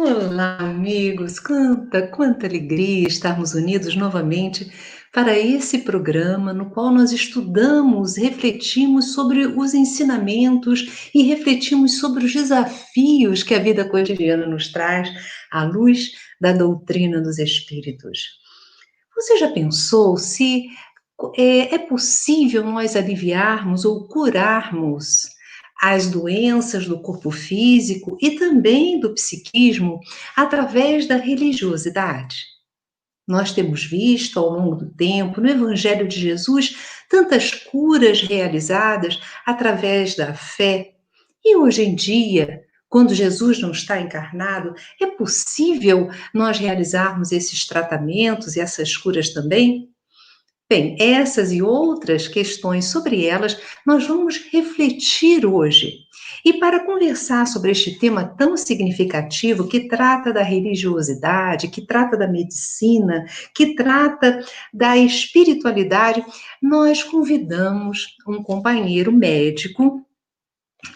Olá, amigos! Quanta alegria estarmos unidos novamente para esse programa no qual nós estudamos, refletimos sobre os ensinamentos e refletimos sobre os desafios que a vida cotidiana nos traz à luz da doutrina dos Espíritos. Você já pensou se é possível nós aliviarmos ou curarmos as doenças do corpo físico e também do psiquismo através da religiosidade? Nós temos visto ao longo do tempo, no Evangelho de Jesus, tantas curas realizadas através da fé. E hoje em dia, quando Jesus não está encarnado, é possível nós realizarmos esses tratamentos e essas curas também? Bem, essas e outras questões sobre elas nós vamos refletir hoje. E para conversar sobre este tema tão significativo, que trata da religiosidade, que trata da medicina, que trata da espiritualidade, nós convidamos um companheiro médico,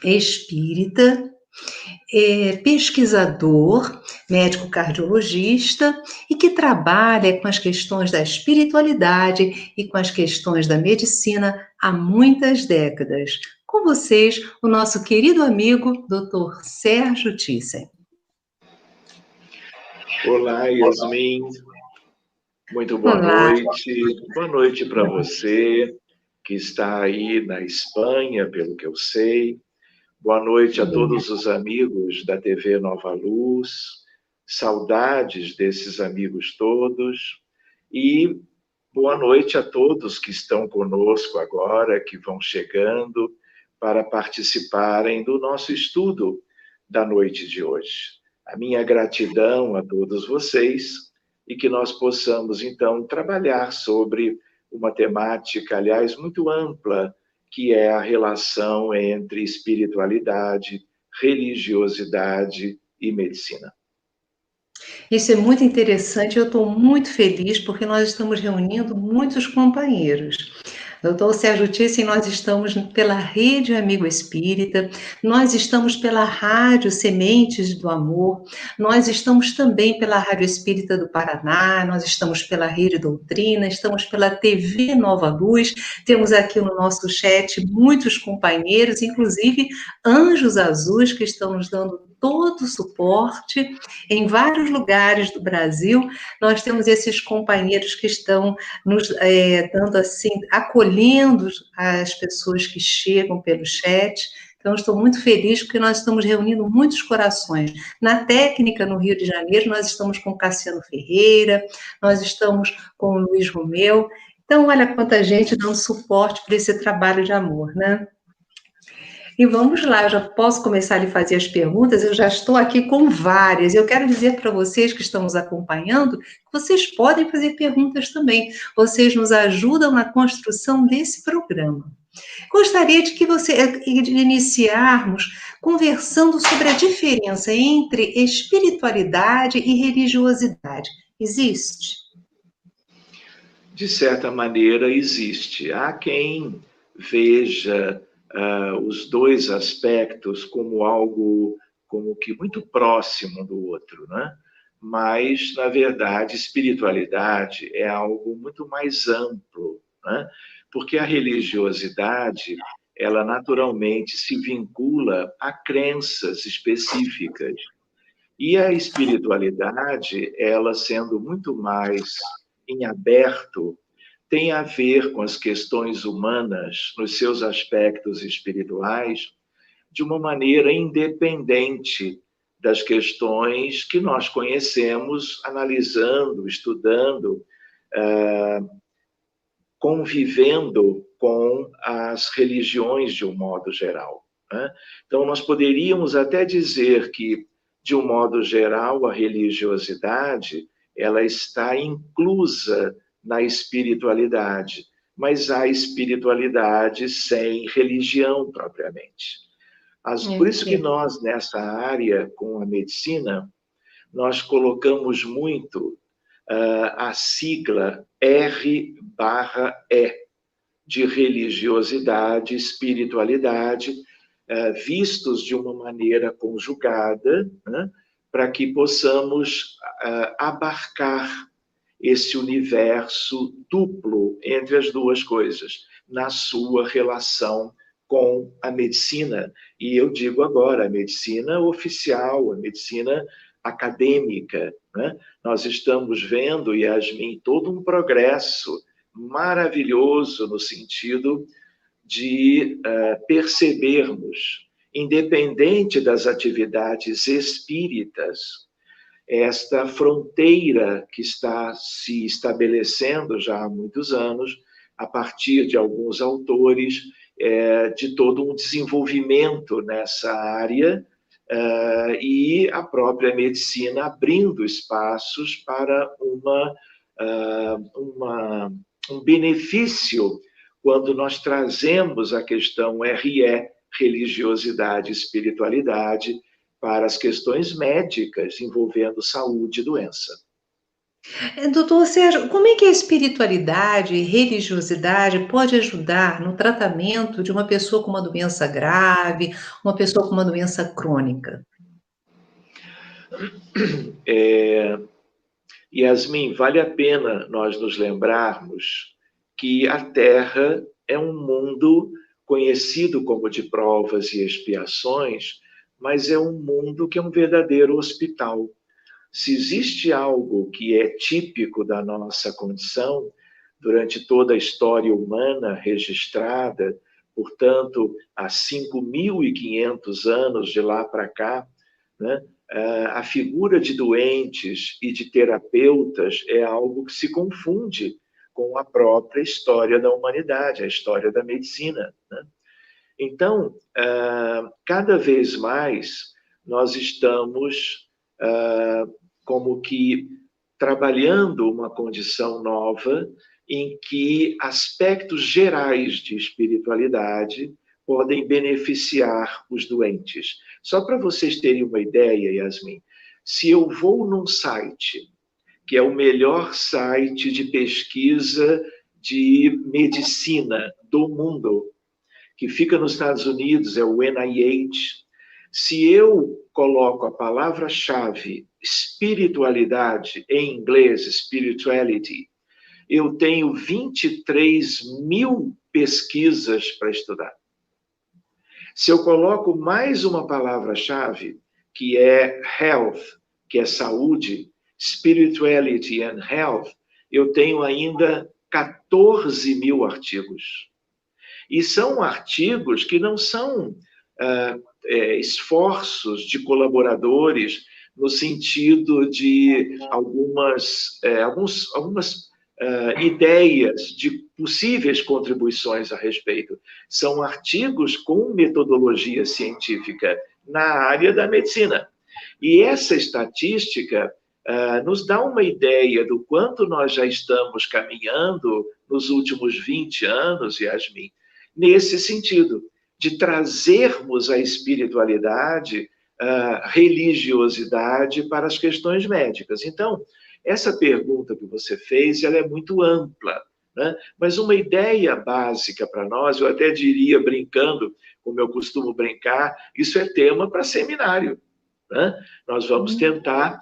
espírita, pesquisador, médico cardiologista e que trabalha com as questões da espiritualidade e com as questões da medicina há muitas décadas. Com vocês, o nosso querido amigo, Dr. Sérgio Thyssen. Olá, Yasmin. Muito boa Olá. noite. Boa noite para você que está aí na Espanha, pelo que eu sei. Boa noite a todos os amigos da TV Nova Luz. Saudades desses amigos todos. E boa noite a todos que estão conosco agora, que vão chegando para participarem do nosso estudo da noite de hoje. A minha gratidão a todos vocês e que nós possamos, então, trabalhar sobre uma temática, aliás, muito ampla, que é a relação entre espiritualidade, religiosidade e medicina. Isso é muito interessante, eu estou muito feliz porque nós estamos reunindo muitos companheiros. Doutor Sérgio Thyssen, nós estamos pela Rede Amigo Espírita, nós estamos pela Rádio Sementes do Amor, nós estamos também pela Rádio Espírita do Paraná, nós estamos pela Rede Doutrina, estamos pela TV Nova Luz, temos aqui no nosso chat muitos companheiros, inclusive anjos azuis que estão nos dando todo o suporte em vários lugares do Brasil. Nós temos esses companheiros que estão nos dando assim, acolhendo as pessoas que chegam pelo chat. Então, estou muito feliz porque nós estamos reunindo muitos corações. Na técnica, no Rio de Janeiro, nós estamos com o Cassiano Ferreira, nós estamos com o Luiz Romeu. Então, olha quanta gente dando suporte para esse trabalho de amor, né? E vamos lá, eu já posso começar a lhe fazer as perguntas, eu já estou aqui com várias. Eu quero dizer para vocês que estão nos acompanhando, que vocês podem fazer perguntas também. Vocês nos ajudam na construção desse programa. Gostaria de iniciarmos conversando sobre a diferença entre espiritualidade e religiosidade. Existe? De certa maneira, existe. Há quem veja os dois aspectos como algo como que muito próximo do outro, né? Mas, na verdade, espiritualidade é algo muito mais amplo, né? Porque a religiosidade, ela naturalmente se vincula a crenças específicas. E a espiritualidade, ela sendo muito mais em aberto, tem a ver com as questões humanas, nos seus aspectos espirituais, de uma maneira independente das questões que nós conhecemos, analisando, estudando, convivendo com as religiões de um modo geral, né? Então, nós poderíamos até dizer que, de um modo geral, a religiosidade ela está inclusa na espiritualidade, mas há espiritualidade sem religião propriamente. Por isso que nós, nessa área, com a medicina, nós colocamos muito a sigla R/E, de religiosidade, espiritualidade, vistos de uma maneira conjugada, né, para que possamos abarcar esse universo duplo entre as duas coisas, na sua relação com a medicina. E eu digo agora, a medicina oficial, a medicina acadêmica, né? Nós estamos vendo, Yasmin, todo um progresso maravilhoso no sentido de percebermos, independente das atividades espíritas, esta fronteira que está se estabelecendo já há muitos anos, a partir de alguns autores, de todo um desenvolvimento nessa área, e a própria medicina abrindo espaços para um benefício quando nós trazemos a questão RE, religiosidade e espiritualidade, para as questões médicas envolvendo saúde e doença. Doutor Sérgio, como é que a espiritualidade e religiosidade pode ajudar no tratamento de uma pessoa com uma doença grave, uma pessoa com uma doença crônica? Yasmin, vale a pena nós nos lembrarmos que a Terra é um mundo conhecido como de provas e expiações, mas é um mundo que é um verdadeiro hospital. Se existe algo que é típico da nossa condição, durante toda a história humana registrada, portanto, há 5.500 anos de lá para cá, né, a figura de doentes e de terapeutas é algo que se confunde com a própria história da humanidade, a história da medicina, né? Então, cada vez mais, nós estamos como que trabalhando uma condição nova em que aspectos gerais de espiritualidade podem beneficiar os doentes. Só para vocês terem uma ideia, Yasmin, se eu vou num site, que é o melhor site de pesquisa de medicina do mundo, que fica nos Estados Unidos, é o NIH. Se eu coloco a palavra-chave espiritualidade, em inglês, spirituality, eu tenho 23.000 pesquisas para estudar. Se eu coloco mais uma palavra-chave, que é health, que é saúde, spirituality and health, eu tenho ainda 14.000 artigos. E são artigos que não são esforços de colaboradores no sentido de algumas ideias de possíveis contribuições a respeito. São artigos com metodologia científica na área da medicina. E essa estatística nos dá uma ideia do quanto nós já estamos caminhando nos últimos 20 anos, Yasmin, nesse sentido, de trazermos a espiritualidade, a religiosidade para as questões médicas. Então, essa pergunta que você fez, ela é muito ampla, né? Mas uma ideia básica para nós, eu até diria, brincando, como eu costumo brincar, isso é tema para seminário, né? Nós vamos tentar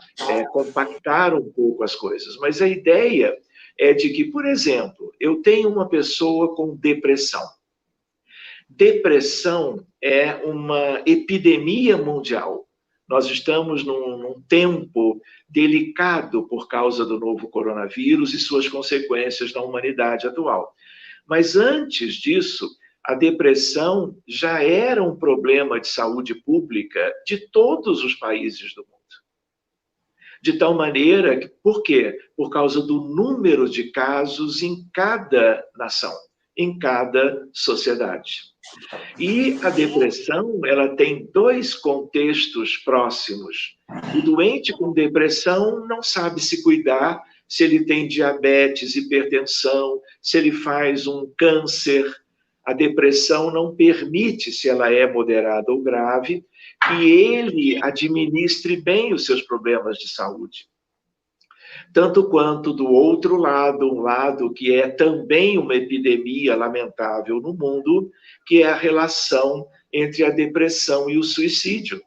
compactar um pouco as coisas, mas a ideia é de que, por exemplo, eu tenho uma pessoa com depressão. Depressão é uma epidemia mundial. Nós estamos num tempo delicado por causa do novo coronavírus e suas consequências na humanidade atual. Mas antes disso, a depressão já era um problema de saúde pública de todos os países do mundo. De tal maneira que, por quê? Por causa do número de casos em cada nação, em cada sociedade. E a depressão, ela tem dois contextos próximos. O doente com depressão não sabe se cuidar, se ele tem diabetes, hipertensão, se ele faz um câncer. A depressão não permite, se ela é moderada ou grave, que ele administre bem os seus problemas de saúde. Tanto quanto do outro lado, um lado que é também uma epidemia lamentável no mundo, que é a relação entre a depressão e o suicídio.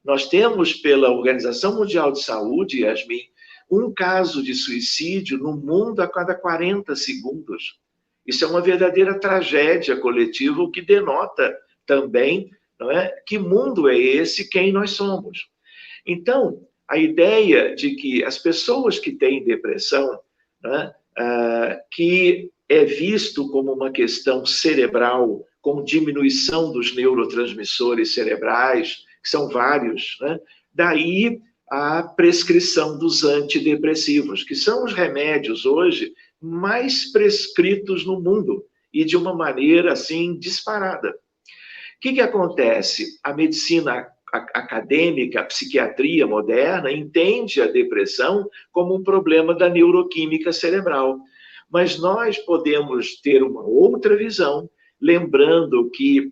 Nós temos, pela Organização Mundial de Saúde, Yasmin, um caso de suicídio no mundo a cada 40 segundos. Isso é uma verdadeira tragédia coletiva, o que denota também, não é, que mundo é esse, quem nós somos. Então, a ideia de que as pessoas que têm depressão, né, que é visto como uma questão cerebral, com diminuição dos neurotransmissores cerebrais, que são vários, né, daí a prescrição dos antidepressivos, que são os remédios hoje mais prescritos no mundo e de uma maneira assim disparada. O que acontece? A medicina acadêmica, a psiquiatria moderna entende a depressão como um problema da neuroquímica cerebral. Mas nós podemos ter uma outra visão, lembrando que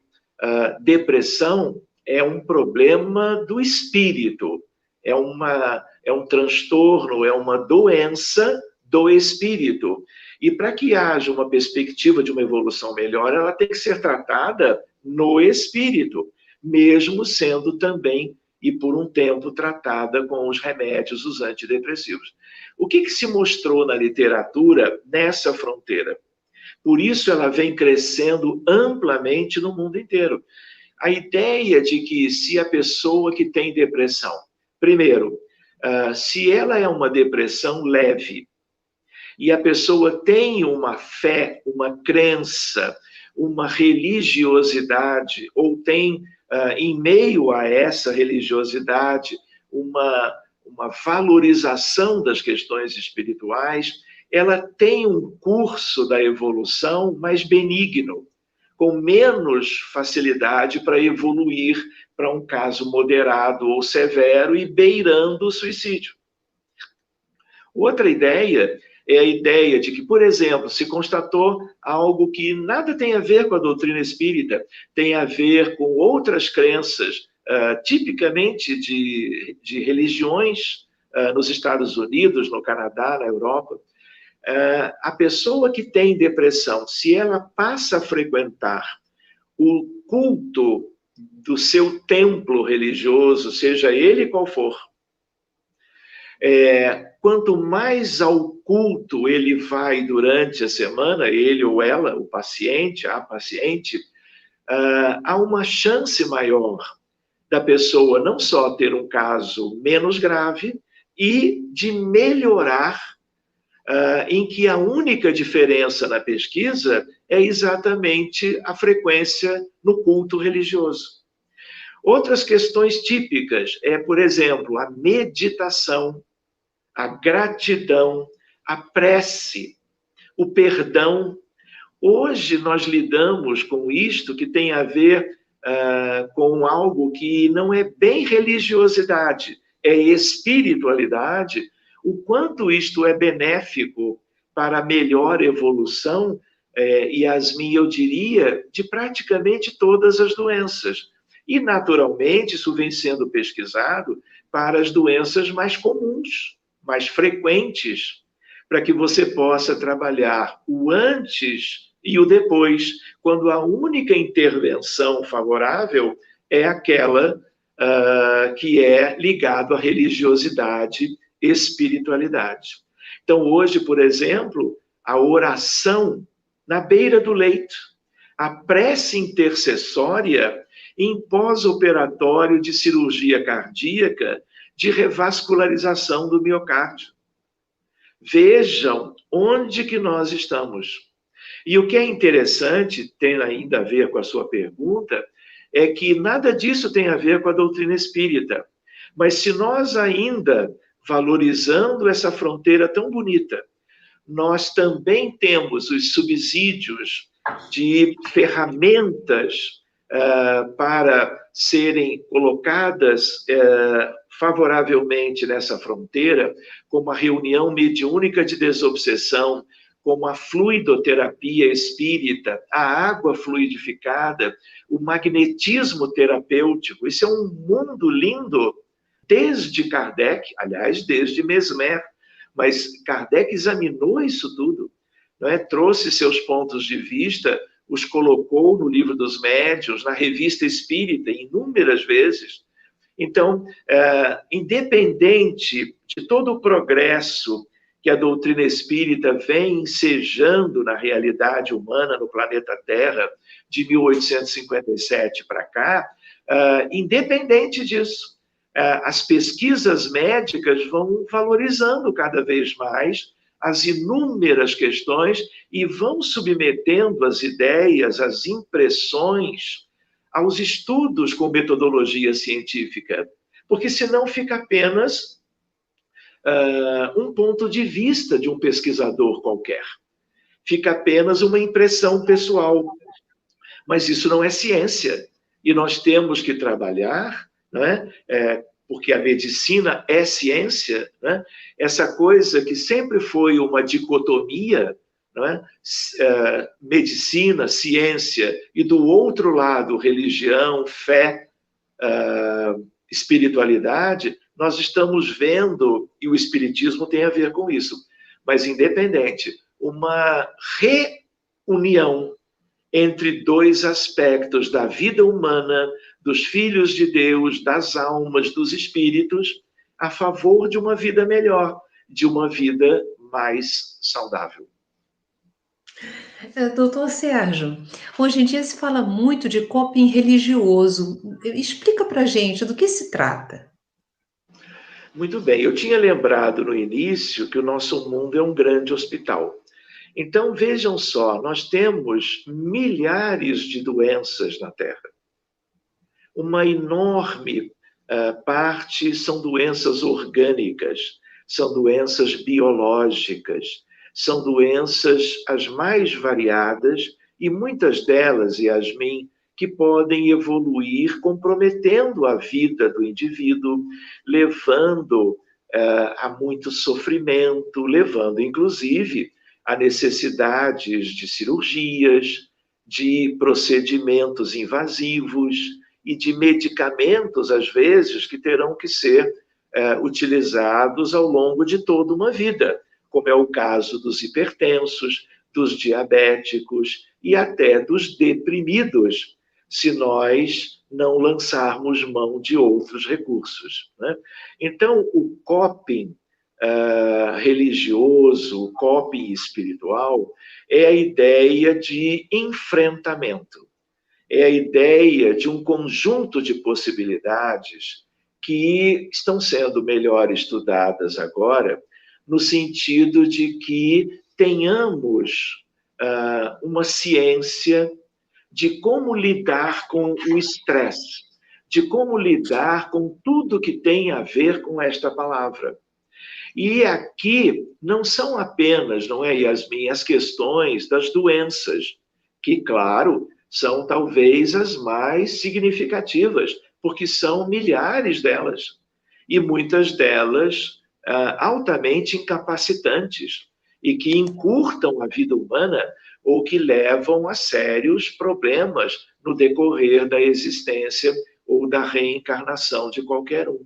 depressão é um problema do espírito, é um transtorno, é uma doença do espírito. E para que haja uma perspectiva de uma evolução melhor, ela tem que ser tratada no espírito, mesmo sendo também, e por um tempo, tratada com os remédios, os antidepressivos. O que se mostrou na literatura nessa fronteira? Por isso ela vem crescendo amplamente no mundo inteiro. A ideia de que se a pessoa que tem depressão, primeiro, se ela é uma depressão leve, e a pessoa tem uma fé, uma crença, uma religiosidade, ou tem, em meio a essa religiosidade, uma valorização das questões espirituais, ela tem um curso da evolução mais benigno, com menos facilidade para evoluir para um caso moderado ou severo e beirando o suicídio. Outra ideia é a ideia de que, por exemplo, se constatou algo que nada tem a ver com a doutrina espírita, tem a ver com outras crenças, tipicamente de religiões nos Estados Unidos, no Canadá, na Europa. A pessoa que tem depressão, se ela passa a frequentar o culto do seu templo religioso, seja ele qual for, quanto mais ao culto ele vai durante a semana, ele ou ela, o paciente, a paciente, há uma chance maior da pessoa não só ter um caso menos grave e de melhorar, em que a única diferença na pesquisa é exatamente a frequência no culto religioso. Outras questões típicas por exemplo, a meditação, a gratidão, a prece, o perdão. Hoje nós lidamos com isto que tem a ver com algo que não é bem religiosidade, é espiritualidade. O quanto isto é benéfico para a melhor evolução, Yasmin, eu diria, de praticamente todas as doenças. E, naturalmente, isso vem sendo pesquisado para as doenças mais comuns, mais frequentes, para que você possa trabalhar o antes e o depois, quando a única intervenção favorável é aquela que é ligada à religiosidade, espiritualidade. Então, hoje, por exemplo, a oração na beira do leito, a prece intercessória em pós-operatório de cirurgia cardíaca, de revascularização do miocárdio. Vejam onde que nós estamos. E o que é interessante, tem ainda a ver com a sua pergunta, é que nada disso tem a ver com a doutrina espírita. Mas se nós ainda, valorizando essa fronteira tão bonita, nós também temos os subsídios de ferramentas para serem colocadas favoravelmente nessa fronteira, como a reunião mediúnica de desobsessão, como a fluidoterapia espírita, a água fluidificada, o magnetismo terapêutico. Isso é um mundo lindo, desde Kardec, aliás, desde Mesmer, mas Kardec examinou isso tudo, não é? Trouxe seus pontos de vista, os colocou no Livro dos Médiuns, na Revista Espírita, inúmeras vezes, Então, independente de todo o progresso que a doutrina espírita vem ensejando na realidade humana no planeta Terra, de 1857 para cá, independente disso, as pesquisas médicas vão valorizando cada vez mais as inúmeras questões e vão submetendo as ideias, as impressões aos estudos com metodologia científica, porque senão fica apenas um ponto de vista de um pesquisador qualquer. Fica apenas uma impressão pessoal. Mas isso não é ciência. E nós temos que trabalhar, né? Porque a medicina é ciência, né? Essa coisa que sempre foi uma dicotomia, né? Medicina, ciência, e do outro lado, religião, fé, espiritualidade, nós estamos vendo, e o espiritismo tem a ver com isso, mas independente, uma reunião entre dois aspectos da vida humana, dos filhos de Deus, das almas, dos espíritos, a favor de uma vida melhor, de uma vida mais saudável. Doutor Sérgio, hoje em dia se fala muito de coping religioso. Explica para a gente do que se trata. Muito bem, eu tinha lembrado no início que o nosso mundo é um grande hospital. Então, vejam só, nós temos milhares de doenças na Terra. Uma enorme parte são doenças orgânicas, são doenças biológicas, são doenças as mais variadas e muitas delas, Yasmin, que podem evoluir comprometendo a vida do indivíduo, levando a muito sofrimento, levando, inclusive, a necessidades de cirurgias, de procedimentos invasivos e de medicamentos, às vezes, que terão que ser utilizados ao longo de toda uma vida, como é o caso dos hipertensos, dos diabéticos e até dos deprimidos, se nós não lançarmos mão de outros recursos, né? Então, o coping religioso, o coping espiritual, é a ideia de enfrentamento, é a ideia de um conjunto de possibilidades que estão sendo melhor estudadas agora, no sentido de que tenhamos uma ciência de como lidar com o estresse, de como lidar com tudo que tem a ver com esta palavra. E aqui não são apenas, não é, Yasmin, as questões das doenças, que, claro, são talvez as mais significativas, porque são milhares delas, e muitas delas altamente incapacitantes, e que encurtam a vida humana ou que levam a sérios problemas no decorrer da existência ou da reencarnação de qualquer um.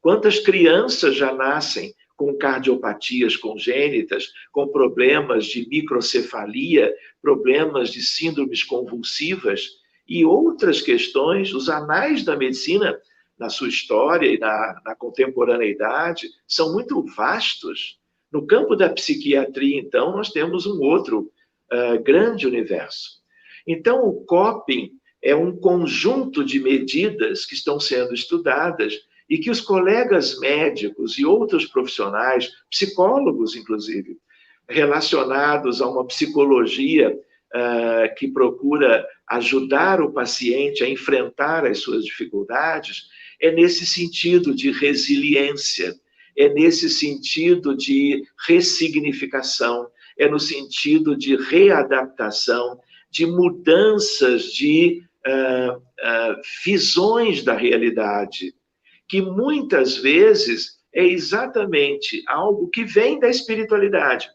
Quantas crianças já nascem com cardiopatias congênitas, com problemas de microcefalia, problemas de síndromes convulsivas e outras questões, os anais da medicina, na sua história e na contemporaneidade, são muito vastos. No campo da psiquiatria, então, nós temos um outro grande universo. Então, o coping é um conjunto de medidas que estão sendo estudadas e que os colegas médicos e outros profissionais, psicólogos, inclusive, relacionados a uma psicologia que procura ajudar o paciente a enfrentar as suas dificuldades, é nesse sentido de resiliência, é nesse sentido de ressignificação, é no sentido de readaptação, de mudanças de visões da realidade, que muitas vezes é exatamente algo que vem da espiritualidade.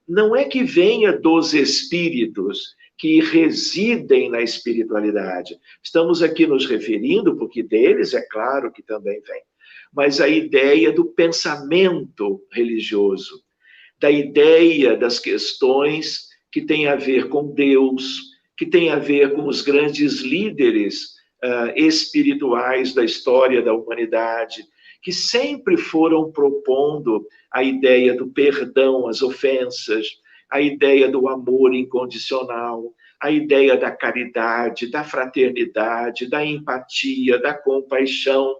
Não é que venha dos espíritos que residem na espiritualidade. Estamos aqui nos referindo, porque deles é claro que também vem, mas a ideia do pensamento religioso, da ideia das questões que têm a ver com Deus, que têm a ver com os grandes líderes espirituais da história da humanidade, que sempre foram propondo a ideia do perdão às ofensas, a ideia do amor incondicional, a ideia da caridade, da fraternidade, da empatia, da compaixão,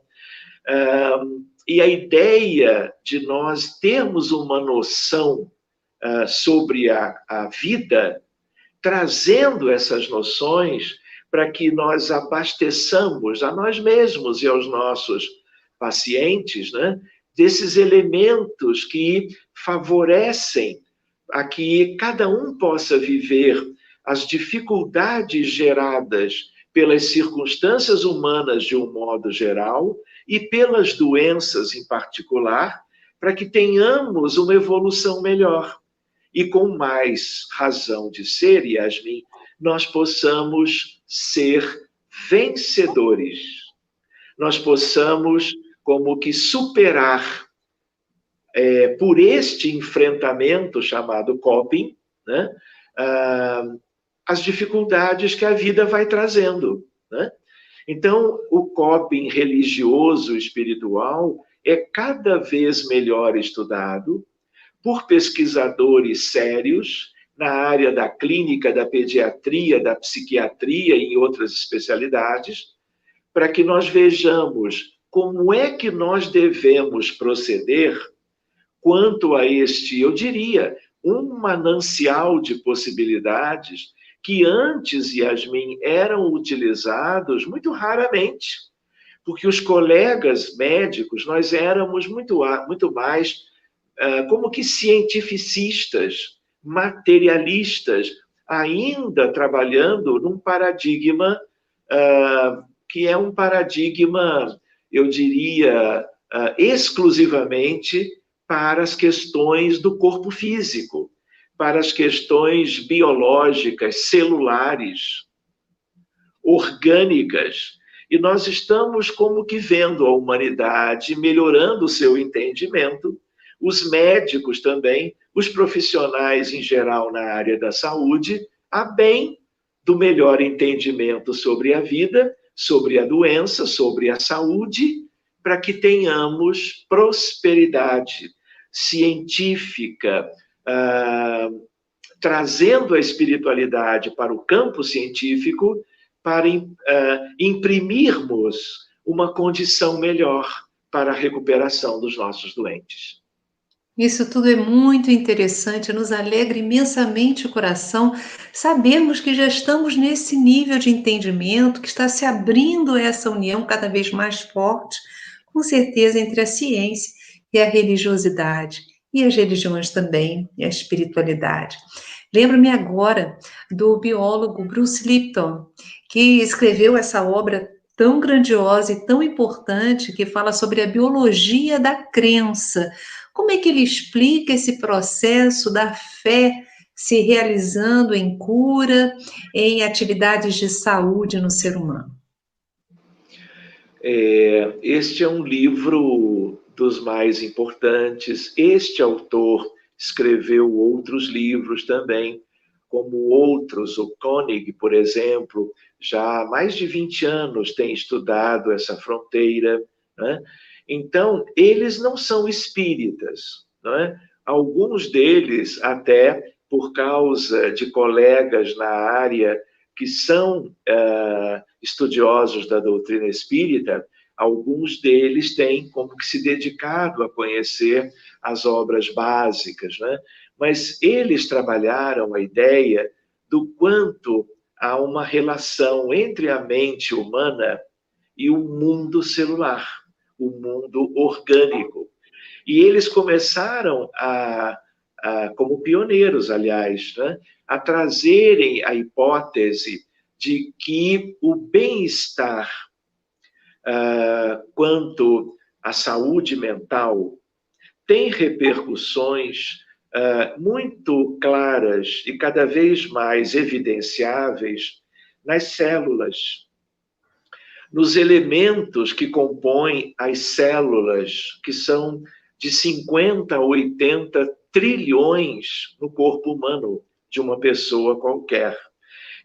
e a ideia de nós termos uma noção sobre a vida, trazendo essas noções para que nós abasteçamos a nós mesmos e aos nossos pacientes, né, desses elementos que favorecem a que cada um possa viver as dificuldades geradas pelas circunstâncias humanas de um modo geral e pelas doenças em particular, para que tenhamos uma evolução melhor. E com mais razão de ser, Yasmin, nós possamos ser vencedores. Nós possamos, como que, superar por este enfrentamento chamado coping, né, as dificuldades que a vida vai trazendo, né? Então, o coping religioso espiritual é cada vez melhor estudado por pesquisadores sérios na área da clínica, da pediatria, da psiquiatria e em outras especialidades, para que nós vejamos como é que nós devemos proceder quanto a este, eu diria, um manancial de possibilidades que antes, Yasmin, eram utilizados muito raramente, porque os colegas médicos, nós éramos muito mais como que cientificistas, materialistas, ainda trabalhando num paradigma que é um paradigma, eu diria, exclusivamente para as questões do corpo físico, para as questões biológicas, celulares, orgânicas. E nós estamos como que vendo a humanidade melhorando o seu entendimento, os médicos também, os profissionais em geral na área da saúde, a bem do melhor entendimento sobre a vida, sobre a doença, sobre a saúde, para que tenhamos prosperidade científica, trazendo a espiritualidade para o campo científico, para imprimirmos uma condição melhor para a recuperação dos nossos doentes. Isso tudo é muito interessante, nos alegra imensamente o coração. Sabemos que já estamos nesse nível de entendimento, que está se abrindo essa união cada vez mais forte, com certeza, entre a ciência e a religiosidade, e as religiões também, e a espiritualidade. Lembro-me agora do biólogo Bruce Lipton, que escreveu essa obra tão grandiosa e tão importante, que fala sobre a biologia da crença. Como é que ele explica esse processo da fé se realizando em cura, em atividades de saúde no ser humano? Este é um livro dos mais importantes. Este autor escreveu outros livros também, como outros. O Koenig, por exemplo, já há mais de 20 anos tem estudado essa fronteira, né? Então, eles não são espíritas, não é? Alguns deles, até por causa de colegas na área que são estudiosos da doutrina espírita, alguns deles têm como que se dedicado a conhecer as obras básicas, né? Mas eles trabalharam a ideia do quanto há uma relação entre a mente humana e o mundo celular, o mundo orgânico. E eles começaram como pioneiros, aliás, né, a trazerem a hipótese de que o bem-estar quanto à saúde mental tem repercussões muito claras e cada vez mais evidenciáveis nas células, nos elementos que compõem as células, que são de 50 a 80 trilhões no corpo humano de uma pessoa qualquer.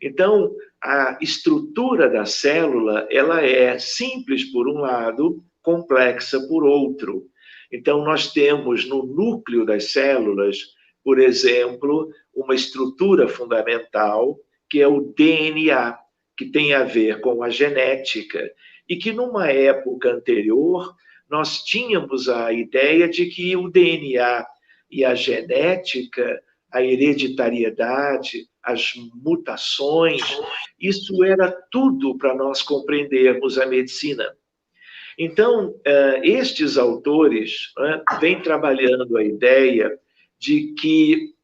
Então, a estrutura da célula, ela é simples por um lado, complexa por outro. Então, nós temos no núcleo das células, por exemplo, uma estrutura fundamental, que é o DNA, que tem a ver com a genética, e que numa época anterior, nós tínhamos a ideia de que o DNA e a genética, a hereditariedade, as mutações, isso era tudo para nós compreendermos a medicina. Então, estes autores vêm trabalhando a ideia de que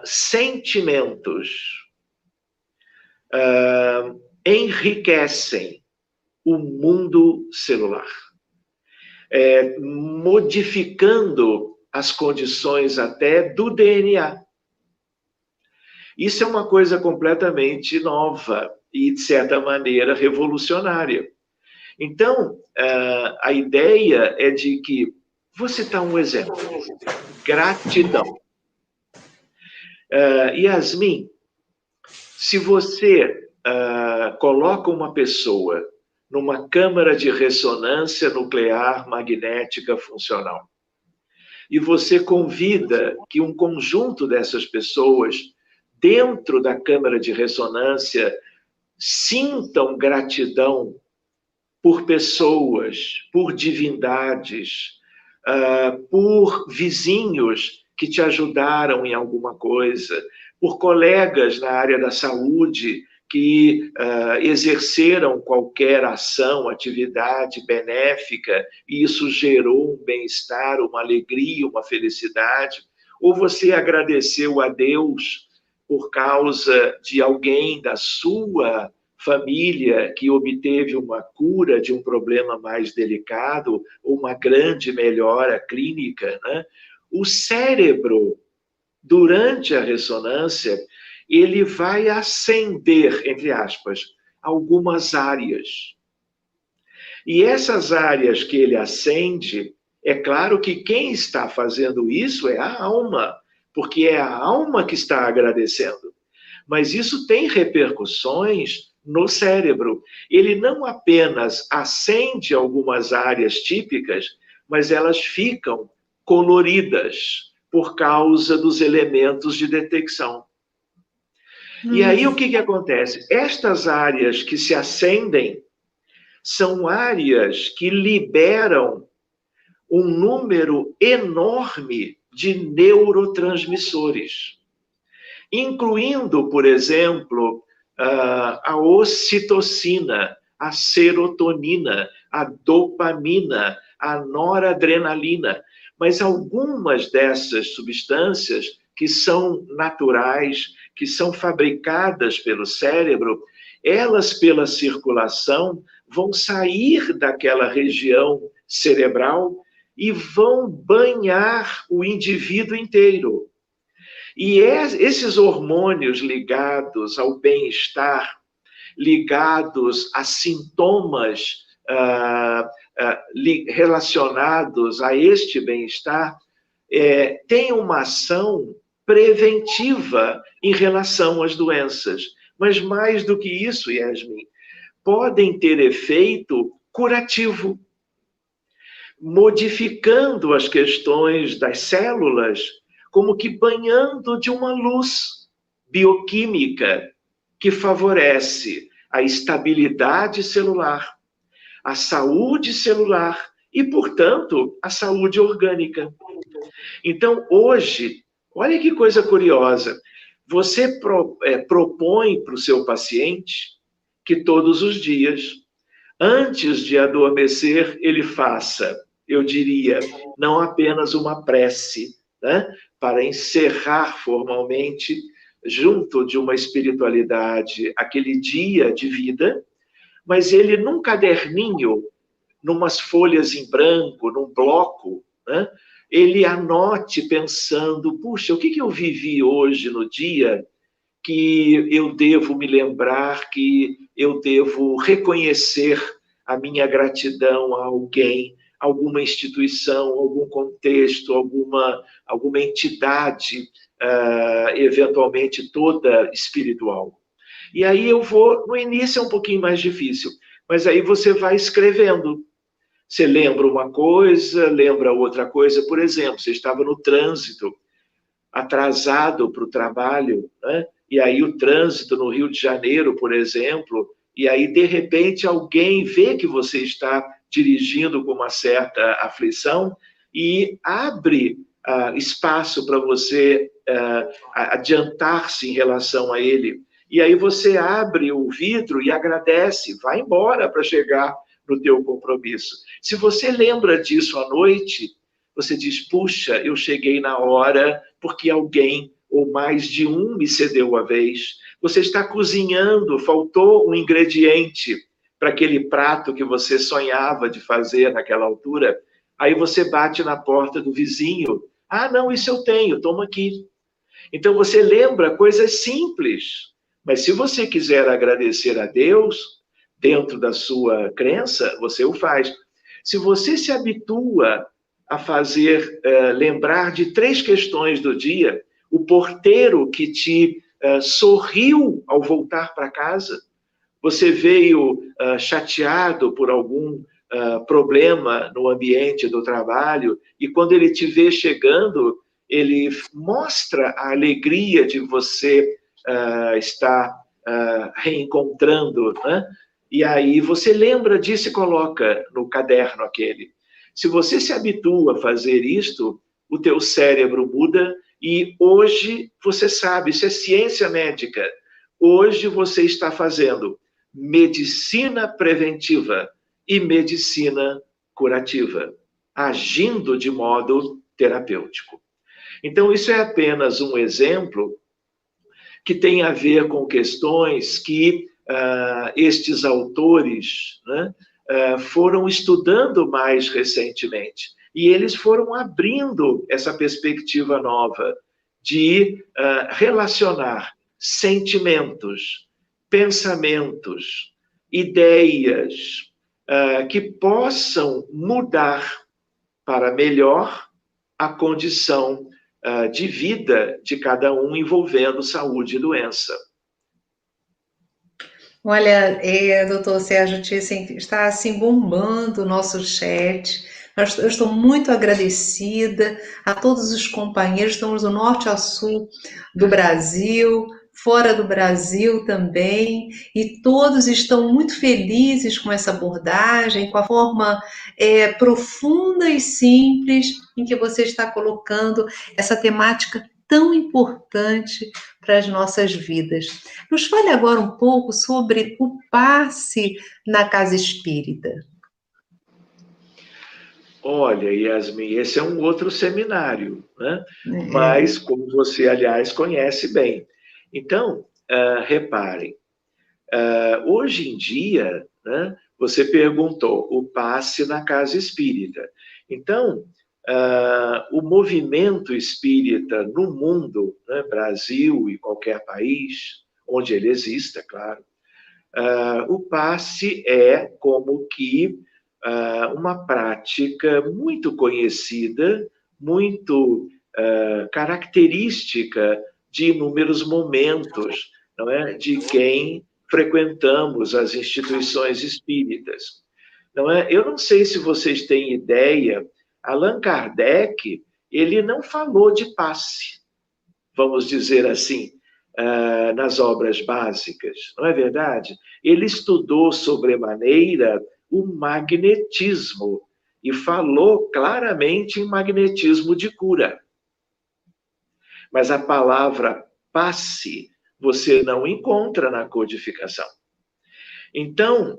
sentimentos enriquecem o mundo celular, modificando as condições até do DNA. Isso é uma coisa completamente nova e, de certa maneira, revolucionária. Então, a ideia é de que, vou citar um exemplo, gratidão. Yasmin, se você coloca uma pessoa numa câmara de ressonância nuclear magnética funcional, e você convida que um conjunto dessas pessoas, dentro da câmara de ressonância, sintam gratidão por pessoas, por divindades, por vizinhos que te ajudaram em alguma coisa, por colegas na área da saúde que exerceram qualquer ação, atividade benéfica, e isso gerou um bem-estar, uma alegria, uma felicidade, ou você agradeceu a Deus por causa de alguém da sua família que obteve uma cura de um problema mais delicado, ou uma grande melhora clínica, né? O cérebro, durante a ressonância, ele vai acender, entre aspas, algumas áreas. E essas áreas que ele acende, é claro que quem está fazendo isso é a alma, porque é a alma que está agradecendo. Mas isso tem repercussões no cérebro. Ele não apenas acende algumas áreas típicas, mas elas ficam coloridas por causa dos elementos de detecção. E aí o que acontece? Estas áreas que se acendem são áreas que liberam um número enorme de neurotransmissores, incluindo, por exemplo, a ocitocina, a serotonina, a dopamina, a noradrenalina. Mas algumas dessas substâncias que são naturais, que são fabricadas pelo cérebro, elas, pela circulação, vão sair daquela região cerebral e vão banhar o indivíduo inteiro. E esses hormônios ligados ao bem-estar, ligados a sintomas relacionados a este bem-estar, têm uma ação preventiva em relação às doenças. Mas mais do que isso, Yasmin, podem ter efeito curativo, modificando as questões das células, como que banhando de uma luz bioquímica que favorece a estabilidade celular, a saúde celular e, portanto, a saúde orgânica. Então, hoje, olha que coisa curiosa, você propõe para o seu paciente que todos os dias, antes de adormecer, ele faça, eu diria, não apenas uma prece, né, para encerrar formalmente, junto de uma espiritualidade, aquele dia de vida, mas ele num caderninho, numas folhas em branco, num bloco, né, ele anote pensando, puxa, o que eu vivi hoje no dia que eu devo me lembrar, que eu devo reconhecer a minha gratidão a alguém, alguma instituição, algum contexto, alguma entidade, eventualmente toda espiritual. E aí eu vou, no início é um pouquinho mais difícil, mas aí você vai escrevendo. Você lembra uma coisa, lembra outra coisa. Por exemplo, você estava no trânsito, atrasado para o trabalho, né? E aí o trânsito no Rio de Janeiro, por exemplo, e aí de repente alguém vê que você está dirigindo com uma certa aflição e abre espaço para você adiantar-se em relação a ele. E aí você abre o vidro e agradece, vai embora para chegar no teu compromisso. Se você lembra disso à noite, você diz, puxa, eu cheguei na hora porque alguém ou mais de um me cedeu a vez. Você está cozinhando, faltou um ingrediente para aquele prato que você sonhava de fazer naquela altura. Aí você bate na porta do vizinho. Ah, não, isso eu tenho, toma aqui. Então você lembra coisas simples. Mas se você quiser agradecer a Deus, dentro da sua crença, você o faz. Se você se habitua a fazer, lembrar de 3 questões do dia, o porteiro que te sorriu ao voltar para casa, você veio chateado por algum problema no ambiente do trabalho, e quando ele te vê chegando, ele mostra a alegria de você estar reencontrando, né? E aí você lembra disso e coloca no caderno aquele. Se você se habitua a fazer isto, o teu cérebro muda e hoje você sabe, isso é ciência médica. Hoje você está fazendo medicina preventiva e medicina curativa, agindo de modo terapêutico. Então, isso é apenas um exemplo que tem a ver com questões que estes autores, né, foram estudando mais recentemente. E eles foram abrindo essa perspectiva nova de relacionar sentimentos, pensamentos, ideias que possam mudar para melhor a condição de vida de cada um envolvendo saúde e doença. Olha, doutor Sérgio Thyssen, está assim bombando o nosso chat. Eu estou muito agradecida a todos os companheiros, estamos do norte ao sul do Brasil, fora do Brasil também, e todos estão muito felizes com essa abordagem, com a forma profunda e simples em que você está colocando essa temática tão importante para as nossas vidas. Nos fale agora um pouco sobre o passe na casa espírita. Olha, Yasmin, esse é um outro seminário, né? Mas, como você, aliás, conhece bem. Então, reparem, hoje em dia, né, você perguntou o passe na casa espírita. Então, o movimento espírita no mundo, né, Brasil e qualquer país, onde ele exista, claro, o passe é como que uma prática muito conhecida, muito característica de inúmeros momentos, não é? De quem frequentamos as instituições espíritas. Não é? Eu não sei se vocês têm ideia, Allan Kardec, ele não falou de passe, vamos dizer assim, nas obras básicas, não é verdade? Ele estudou sobremaneira o magnetismo e falou claramente em magnetismo de cura. Mas a palavra passe você não encontra na codificação. Então,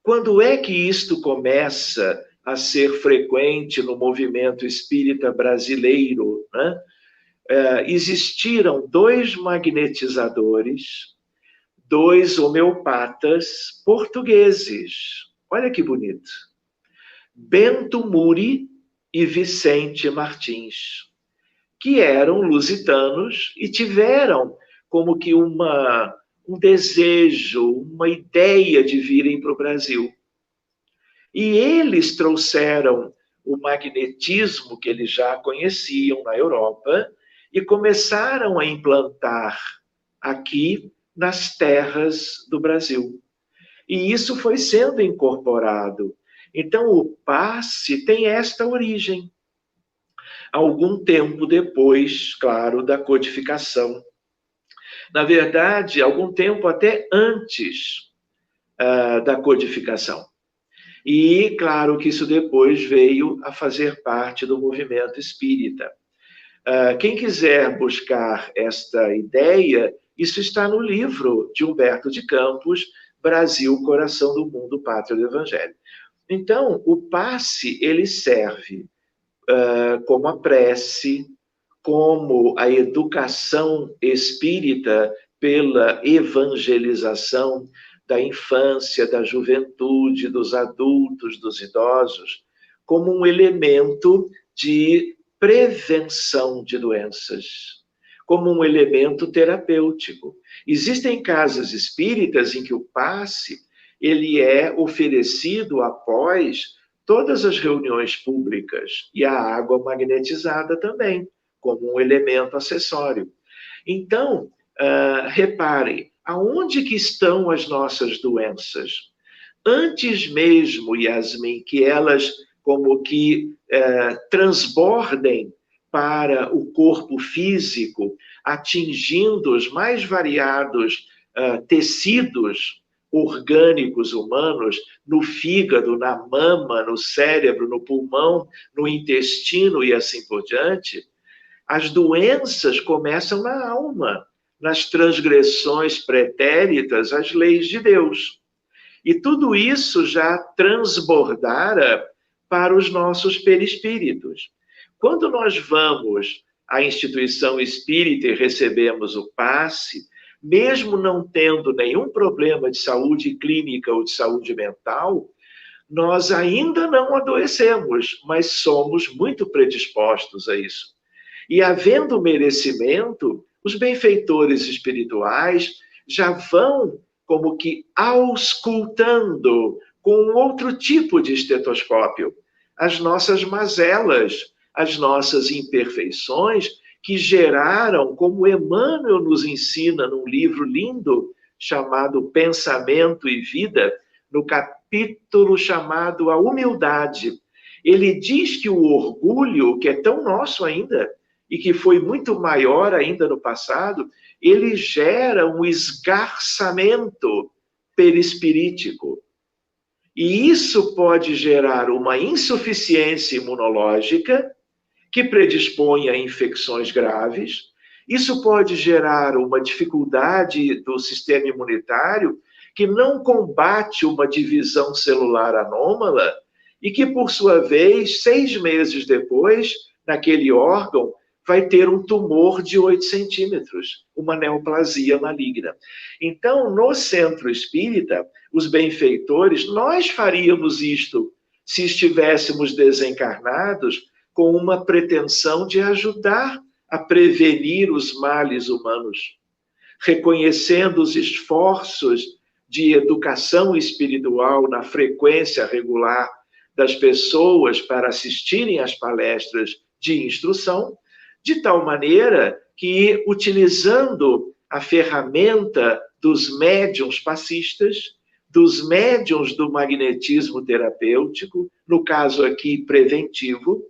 quando é que isto começa a ser frequente no movimento espírita brasileiro, né? Existiram 2 magnetizadores, 2 homeopatas portugueses. Olha que bonito. Bento Muri e Vicente Martins, que eram lusitanos e tiveram como que um desejo, uma ideia de virem para o Brasil. E eles trouxeram o magnetismo que eles já conheciam na Europa e começaram a implantar aqui nas terras do Brasil. E isso foi sendo incorporado. Então, o passe tem esta origem. Algum tempo depois, claro, da codificação. Na verdade, algum tempo até antes da codificação. E, claro, que isso depois veio a fazer parte do movimento espírita. Quem quiser buscar esta ideia, isso está no livro de Humberto de Campos, Brasil, Coração do Mundo, Pátria do Evangelho. Então, o passe, ele serve como a prece, como a educação espírita pela evangelização da infância, da juventude, dos adultos, dos idosos, como um elemento de prevenção de doenças, como um elemento terapêutico. Existem casas espíritas em que o passe ele é oferecido após todas as reuniões públicas e a água magnetizada também, como um elemento acessório. Então, reparem, aonde que estão as nossas doenças? Antes mesmo, Yasmin, que elas como que transbordem para o corpo físico, atingindo os mais variados tecidos orgânicos humanos, no fígado, na mama, no cérebro, no pulmão, no intestino e assim por diante, as doenças começam na alma, nas transgressões pretéritas às leis de Deus. E tudo isso já transbordara para os nossos perispíritos. Quando nós vamos à instituição espírita e recebemos o passe, mesmo não tendo nenhum problema de saúde clínica ou de saúde mental, nós ainda não adoecemos, mas somos muito predispostos a isso. E havendo merecimento, os benfeitores espirituais já vão como que auscultando com outro tipo de estetoscópio as nossas mazelas, as nossas imperfeições que geraram, como Emmanuel nos ensina num livro lindo chamado Pensamento e Vida, no capítulo chamado A Humildade. Ele diz que o orgulho, que é tão nosso ainda, e que foi muito maior ainda no passado, ele gera um esgarçamento perispirítico. E isso pode gerar uma insuficiência imunológica, que predispõe a infecções graves. Isso pode gerar uma dificuldade do sistema imunitário, que não combate uma divisão celular anômala, e que, por sua vez, 6 meses depois, naquele órgão, vai ter um tumor de 8 centímetros, uma neoplasia maligna. Então, no centro espírita, os benfeitores, nós faríamos isto se estivéssemos desencarnados com uma pretensão de ajudar a prevenir os males humanos, reconhecendo os esforços de educação espiritual na frequência regular das pessoas para assistirem às palestras de instrução, de tal maneira que, utilizando a ferramenta dos médiuns passistas, dos médiuns do magnetismo terapêutico, no caso aqui preventivo,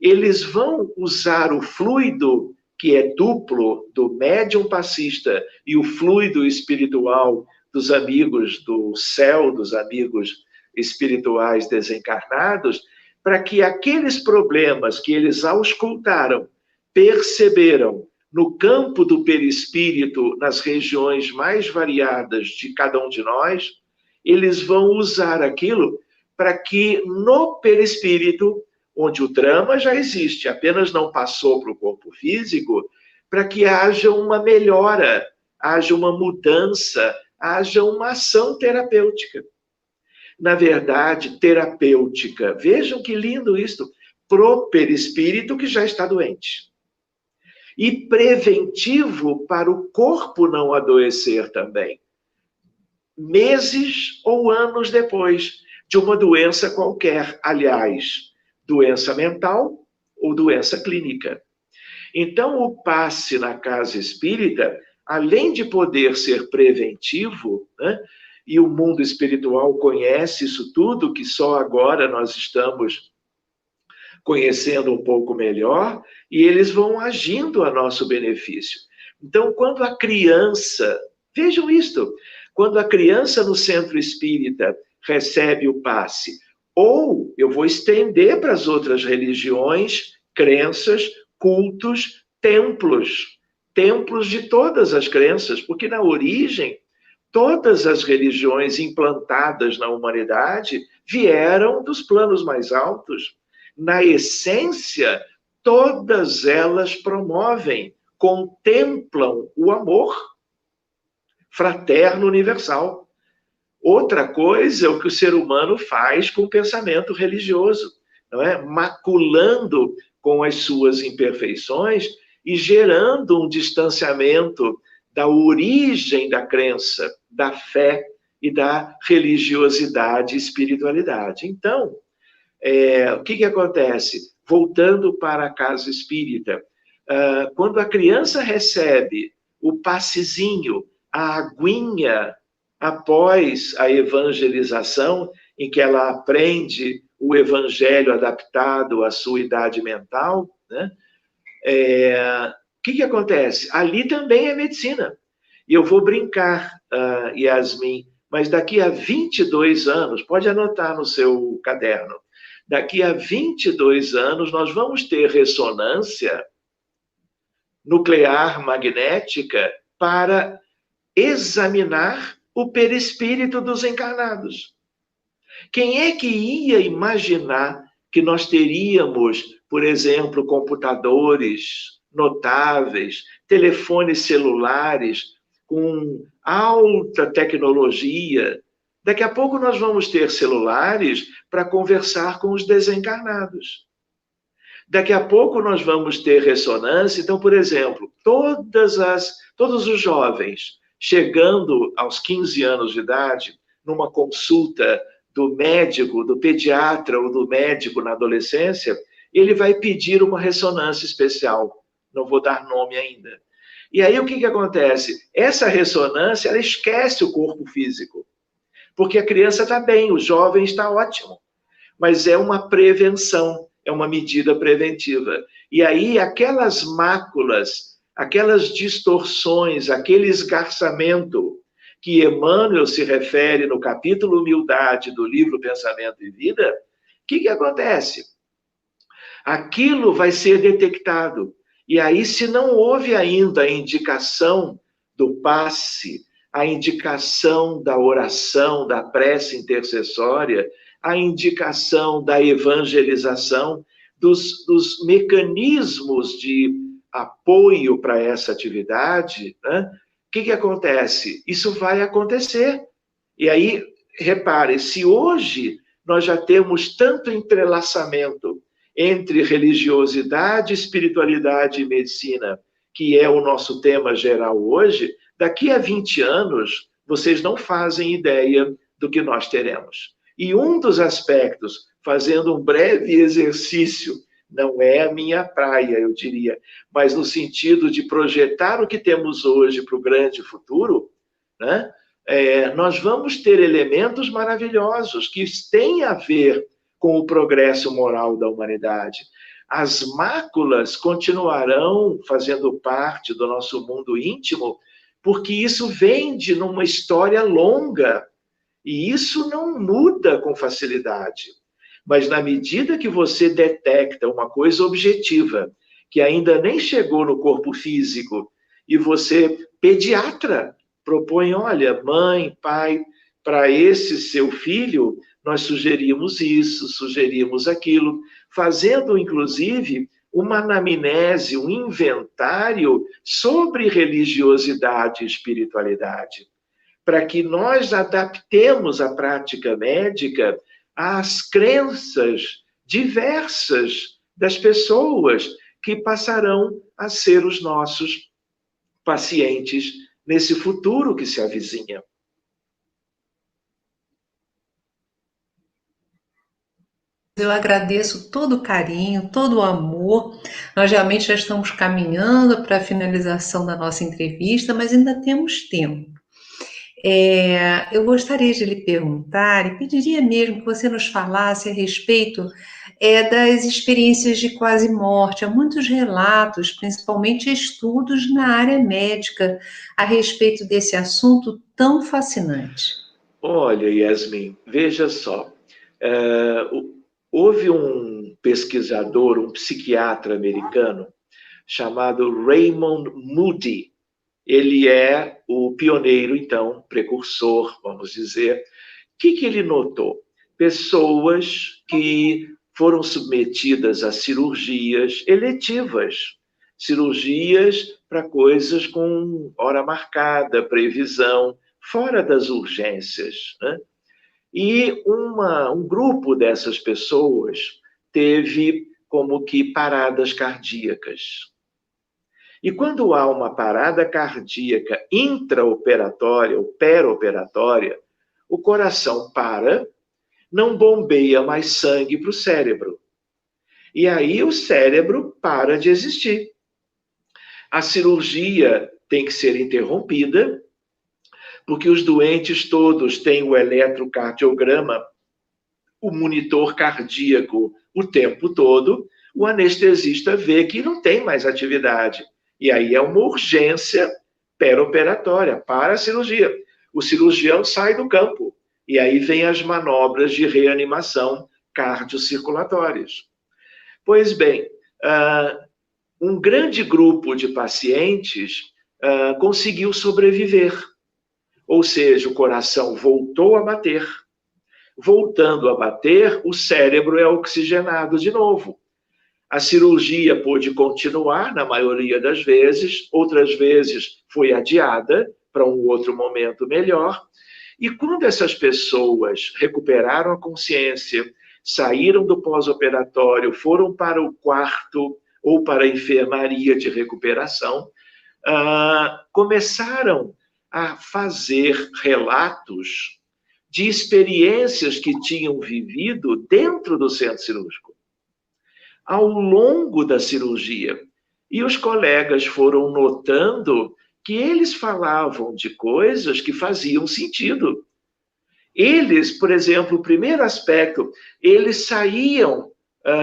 eles vão usar o fluido que é duplo do médium passista e o fluido espiritual dos amigos do céu, dos amigos espirituais desencarnados, para que aqueles problemas que eles auscultaram, perceberam no campo do perispírito, nas regiões mais variadas de cada um de nós, eles vão usar aquilo para que no perispírito, onde o drama já existe, apenas não passou para o corpo físico, para que haja uma melhora, haja uma mudança, haja uma ação terapêutica. Na verdade, terapêutica. Vejam que lindo isso, pro perispírito que já está doente. E preventivo para o corpo não adoecer também. Meses ou anos depois de uma doença qualquer, aliás, doença mental ou doença clínica. Então, o passe na casa espírita além de poder ser preventivo, né? E o mundo espiritual conhece isso tudo, que só agora nós estamos conhecendo um pouco melhor, e eles vão agindo a nosso benefício. Então, quando a criança, vejam isto, quando a criança no centro espírita recebe o passe, ou eu vou estender para as outras religiões, crenças, cultos, templos de todas as crenças, porque na origem, todas as religiões implantadas na humanidade vieram dos planos mais altos. Na essência, todas elas promovem, contemplam o amor fraterno universal. Outra coisa é o que o ser humano faz com o pensamento religioso, não é? Maculando com as suas imperfeições e gerando um distanciamento da origem da crença, da fé e da religiosidade e espiritualidade. Então, o que acontece? Voltando para a casa espírita, quando a criança recebe o passezinho, a aguinha, após a evangelização, em que ela aprende o evangelho adaptado à sua idade mental, né? O que acontece? Ali também é medicina. E eu vou brincar, Yasmin, mas daqui a 22 anos, pode anotar no seu caderno, daqui a 22 anos nós vamos ter ressonância nuclear magnética para examinar o perispírito dos encarnados. Quem é que ia imaginar que nós teríamos, por exemplo, computadores notáveis, telefones celulares com alta tecnologia? Daqui a pouco nós vamos ter celulares para conversar com os desencarnados. Daqui a pouco nós vamos ter ressonância. Então, por exemplo, todos os jovens chegando aos 15 anos de idade, numa consulta do médico, do pediatra ou do médico na adolescência, ele vai pedir uma ressonância especial. Não vou dar nome ainda. E aí o que acontece? Essa ressonância, ela esquece o corpo físico. Porque a criança está bem, o jovem está ótimo. Mas é uma prevenção, é uma medida preventiva. E aí aquelas máculas, aquelas distorções, aquele esgarçamento que Emmanuel se refere no capítulo Humildade do livro Pensamento e Vida, o que acontece? Aquilo vai ser detectado. E aí, se não houve ainda a indicação do passe, a indicação da oração, da prece intercessória, a indicação da evangelização, dos mecanismos de apoio para essa atividade, né? O que acontece? Isso vai acontecer. E aí, repare, se hoje nós já temos tanto entrelaçamento entre religiosidade, espiritualidade e medicina, que é o nosso tema geral hoje, daqui a 20 anos, vocês não fazem ideia do que nós teremos. E um dos aspectos, fazendo um breve exercício, não é a minha praia, eu diria, mas no sentido de projetar o que temos hoje para o grande futuro, né? Nós vamos ter elementos maravilhosos que têm a ver com o progresso moral da humanidade. As máculas continuarão fazendo parte do nosso mundo íntimo, porque isso vem de uma história longa, e isso não muda com facilidade. Mas na medida que você detecta uma coisa objetiva, que ainda nem chegou no corpo físico, e você, pediatra, propõe, olha, mãe, pai, para esse seu filho, nós sugerimos isso, sugerimos aquilo, fazendo, inclusive, uma anamnese, um inventário sobre religiosidade e espiritualidade, para que nós adaptemos a prática médica às crenças diversas das pessoas que passarão a ser os nossos pacientes nesse futuro que se avizinha. Eu agradeço todo o carinho, todo o amor. Nós realmente já estamos caminhando para a finalização da nossa entrevista, mas ainda temos tempo. Eu gostaria de lhe perguntar, e pediria mesmo que você nos falasse a respeito das experiências de quase morte. Há muitos relatos, principalmente estudos na área médica, a respeito desse assunto tão fascinante. Olha, Yasmin, veja só. Houve um pesquisador, um psiquiatra americano, chamado Raymond Moody. Ele é o pioneiro, então, precursor, vamos dizer. O que ele notou? Pessoas que foram submetidas a cirurgias eletivas, cirurgias para coisas com hora marcada, previsão, fora das urgências, né? E um grupo dessas pessoas teve como que paradas cardíacas. E quando há uma parada cardíaca intraoperatória ou peroperatória, o coração para, não bombeia mais sangue para o cérebro. E aí o cérebro para de existir. A cirurgia tem que ser interrompida, porque os doentes todos têm o eletrocardiograma, o monitor cardíaco o tempo todo, o anestesista vê que não tem mais atividade. E aí é uma urgência peroperatória para a cirurgia. O cirurgião sai do campo. E aí vem as manobras de reanimação cardiocirculatórias. Pois bem, um grande grupo de pacientes conseguiu sobreviver. Ou seja, o coração voltou a bater. Voltando a bater, o cérebro é oxigenado de novo. A cirurgia pôde continuar, na maioria das vezes, outras vezes foi adiada para um outro momento melhor. E quando essas pessoas recuperaram a consciência, saíram do pós-operatório, foram para o quarto ou para a enfermaria de recuperação, começaram a fazer relatos de experiências que tinham vivido dentro do centro cirúrgico, ao longo da cirurgia. E os colegas foram notando que eles falavam de coisas que faziam sentido. Eles, por exemplo, o primeiro aspecto, eles saíam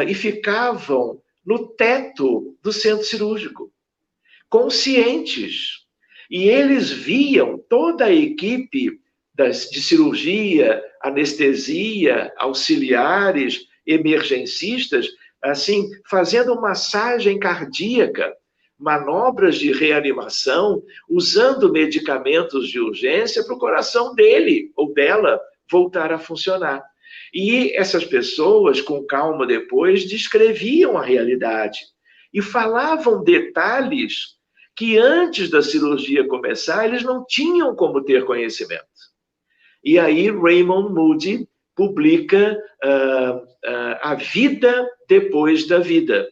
e ficavam no teto do centro cirúrgico, conscientes. E eles viam toda a equipe de cirurgia, anestesia, auxiliares, emergencistas, assim, fazendo massagem cardíaca, manobras de reanimação, usando medicamentos de urgência para o coração dele ou dela voltar a funcionar. E essas pessoas, com calma depois, descreviam a realidade e falavam detalhes que antes da cirurgia começar, eles não tinham como ter conhecimento. E aí Raymond Moody publica A Vida Depois da Vida,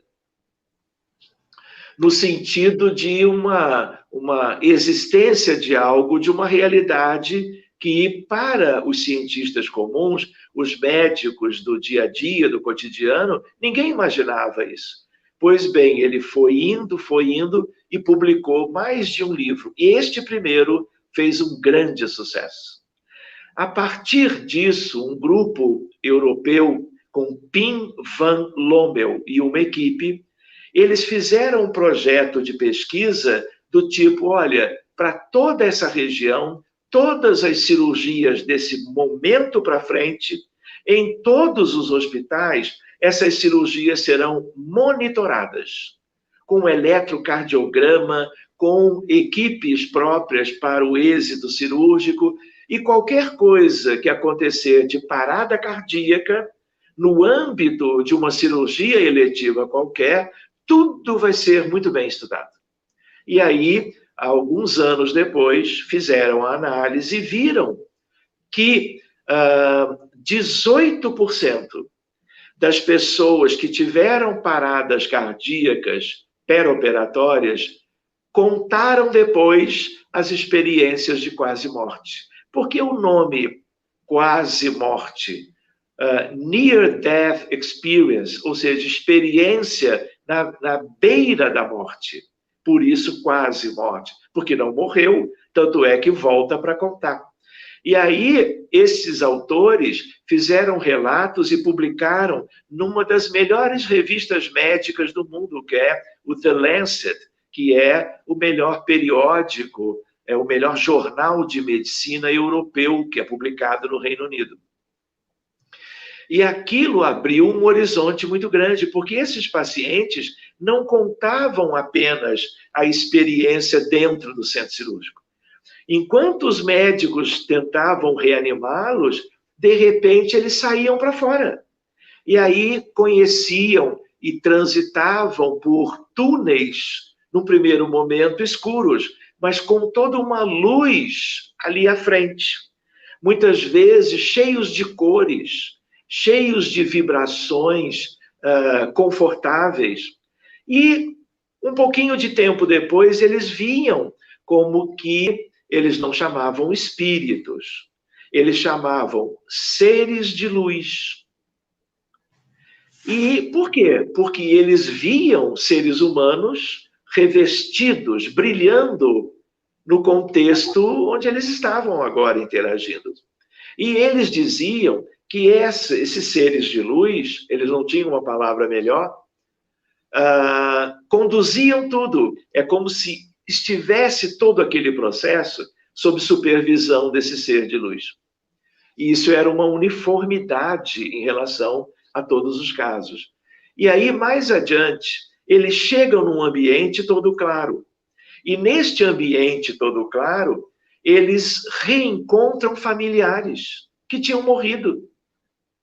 no sentido de uma existência de algo, de uma realidade que, para os cientistas comuns, os médicos do dia a dia, do cotidiano, ninguém imaginava isso. Pois bem, ele foi indo e publicou mais de um livro. E este primeiro fez um grande sucesso. A partir disso, um grupo europeu com Pim van Lommel e uma equipe, eles fizeram um projeto de pesquisa do tipo, olha, para toda essa região, todas as cirurgias desse momento para frente, em todos os hospitais, essas cirurgias serão monitoradas, com eletrocardiograma, com equipes próprias para o êxito cirúrgico, e qualquer coisa que acontecer de parada cardíaca, no âmbito de uma cirurgia eletiva qualquer, tudo vai ser muito bem estudado. E aí, alguns anos depois, fizeram a análise e viram que 18% das pessoas que tiveram paradas cardíacas peroperatórias contaram depois as experiências de quase morte. Por que o nome quase morte? near death experience, ou seja, experiência na beira da morte. Por isso, quase morte, porque não morreu, tanto é que volta para contar. E aí, esses autores fizeram relatos e publicaram numa das melhores revistas médicas do mundo, que é o The Lancet, que é o melhor periódico, é o melhor jornal de medicina europeu, que é publicado no Reino Unido. E aquilo abriu um horizonte muito grande, porque esses pacientes não contavam apenas a experiência dentro do centro cirúrgico. Enquanto os médicos tentavam reanimá-los, de repente eles saíam para fora. E aí conheciam e transitavam por túneis, no primeiro momento escuros, mas com toda uma luz ali à frente. Muitas vezes cheios de cores, cheios de vibrações confortáveis. E um pouquinho de tempo depois, eles vinham como que eles não chamavam espíritos, eles chamavam seres de luz. E por quê? Porque eles viam seres humanos revestidos, brilhando no contexto onde eles estavam agora interagindo. E eles diziam que esses seres de luz, eles não tinham uma palavra melhor, conduziam tudo. É como se estivesse todo aquele processo sob supervisão desse ser de luz. E isso era uma uniformidade em relação a todos os casos. E aí, mais adiante, eles chegam num ambiente todo claro. E neste ambiente todo claro, eles reencontram familiares que tinham morrido,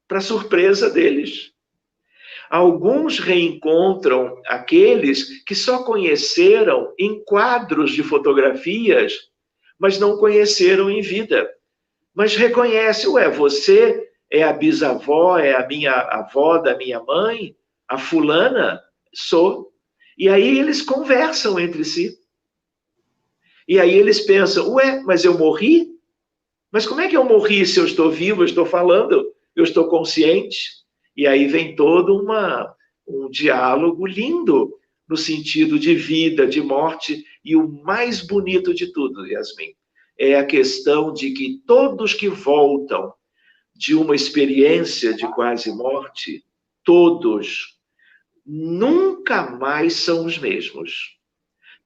para surpresa deles. Alguns reencontram aqueles que só conheceram em quadros de fotografias, mas não conheceram em vida. Mas reconhece, você é a bisavó, é a minha avó da minha mãe, a fulana? Sou. E aí eles conversam entre si. E aí eles pensam, mas eu morri? Mas como é que eu morri se eu estou vivo, eu estou falando, eu estou consciente? E aí vem todo um diálogo lindo no sentido de vida, de morte, e o mais bonito de tudo, Yasmin, é a questão de que todos que voltam de uma experiência de quase morte, todos nunca mais são os mesmos.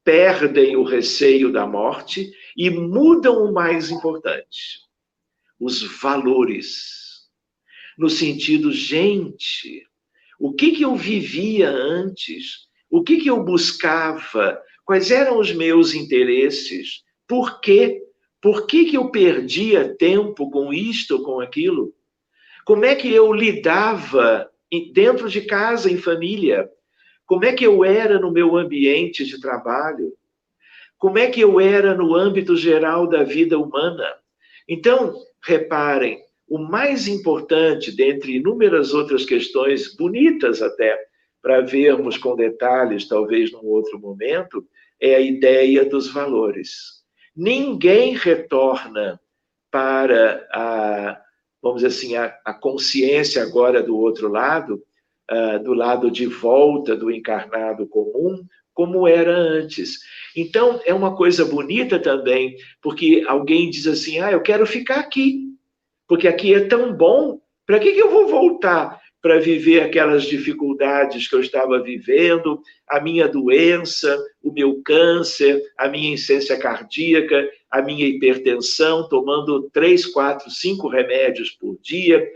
Perdem o receio da morte e mudam o mais importante, os valores. No sentido, gente, o que eu vivia antes? O que eu buscava? Quais eram os meus interesses? Por quê? Por que eu perdia tempo com isto ou com aquilo? Como é que eu lidava dentro de casa, em família? Como é que eu era no meu ambiente de trabalho? Como é que eu era no âmbito geral da vida humana? Então, reparem, o mais importante, dentre inúmeras outras questões, bonitas até, para vermos com detalhes, talvez num outro momento, é a ideia dos valores. Ninguém retorna para vamos dizer assim, a consciência agora do outro lado, do lado de volta do encarnado comum, como era antes. Então, é uma coisa bonita também, porque alguém diz assim, eu quero ficar aqui, porque aqui é tão bom, para que eu vou voltar para viver aquelas dificuldades que eu estava vivendo, a minha doença, o meu câncer, a minha insuficiência cardíaca, a minha hipertensão, tomando 3, 4, 5 remédios por dia,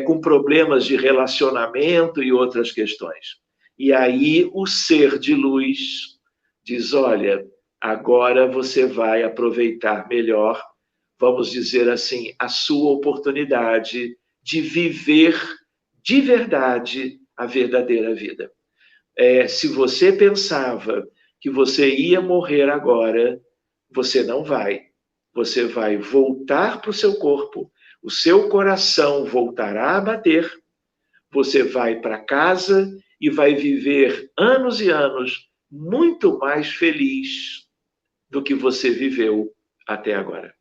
com problemas de relacionamento e outras questões. E aí o ser de luz diz, olha, agora você vai aproveitar melhor, vamos dizer assim, a sua oportunidade de viver de verdade a verdadeira vida. Se você pensava que você ia morrer agora, você não vai. Você vai voltar para o seu corpo, o seu coração voltará a bater, você vai para casa e vai viver anos e anos muito mais feliz do que você viveu até agora.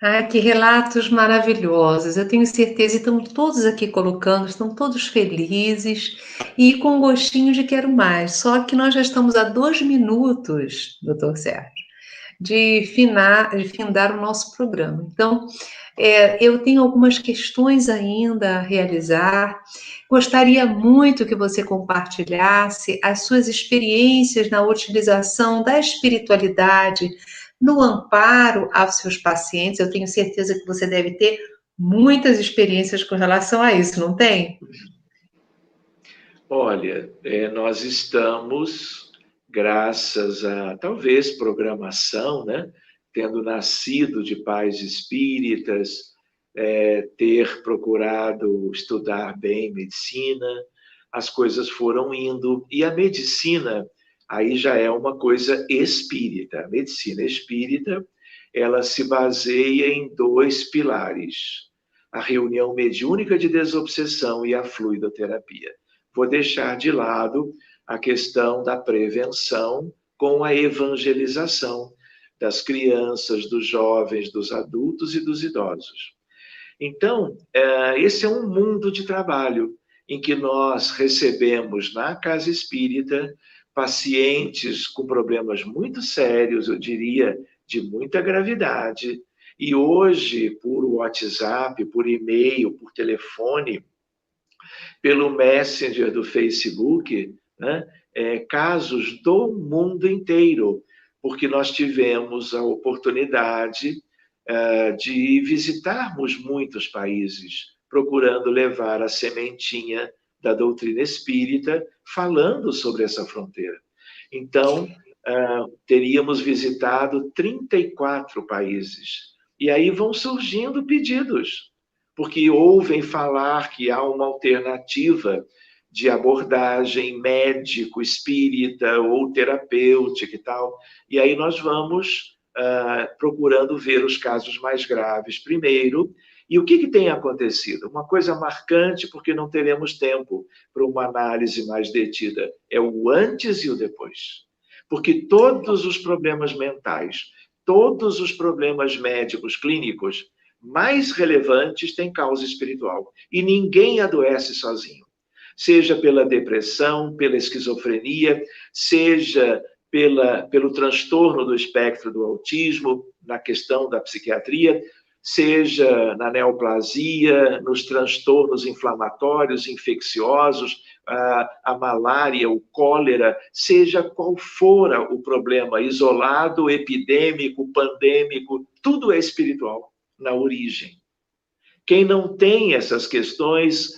Ah, que relatos maravilhosos. Eu tenho certeza, e estão todos aqui colocando, estão todos felizes e com gostinho de quero mais. Só que nós já estamos a 2 minutos, doutor Sérgio, de findar o nosso programa. Então, eu tenho algumas questões ainda a realizar. Gostaria muito que você compartilhasse as suas experiências na utilização da espiritualidade no amparo aos seus pacientes. Eu tenho certeza que você deve ter muitas experiências com relação a isso, não tem? Olha, nós estamos, graças a talvez programação, né? Tendo nascido de pais espíritas, ter procurado estudar bem medicina, as coisas foram indo. E a medicina, aí já é uma coisa espírita. A medicina espírita, ela se baseia em 2 pilares: a reunião mediúnica de desobsessão e a fluidoterapia. Vou deixar de lado a questão da prevenção com a evangelização das crianças, dos jovens, dos adultos e dos idosos. Então, esse é um mundo de trabalho em que nós recebemos na casa espírita pacientes com problemas muito sérios, eu diria, de muita gravidade. E hoje, por WhatsApp, por e-mail, por telefone, pelo Messenger do Facebook, né, casos do mundo inteiro, porque nós tivemos a oportunidade de visitarmos muitos países, procurando levar a sementinha da doutrina espírita, falando sobre essa fronteira. Então, teríamos visitado 34 países. E aí vão surgindo pedidos, porque ouvem falar que há uma alternativa de abordagem médico, espírita ou terapêutica e tal. E aí nós vamos procurando ver os casos mais graves primeiro. E o que tem acontecido? Uma coisa marcante, porque não teremos tempo para uma análise mais detida, é o antes e o depois. Porque todos os problemas mentais, todos os problemas médicos, clínicos, mais relevantes têm causa espiritual. E ninguém adoece sozinho. Seja pela depressão, pela esquizofrenia, seja pelo transtorno do espectro do autismo, na questão da psiquiatria, seja na neoplasia, nos transtornos inflamatórios, infecciosos, a malária, o cólera, seja qual for o problema, isolado, epidêmico, pandêmico, tudo é espiritual na origem. Quem não tem essas questões,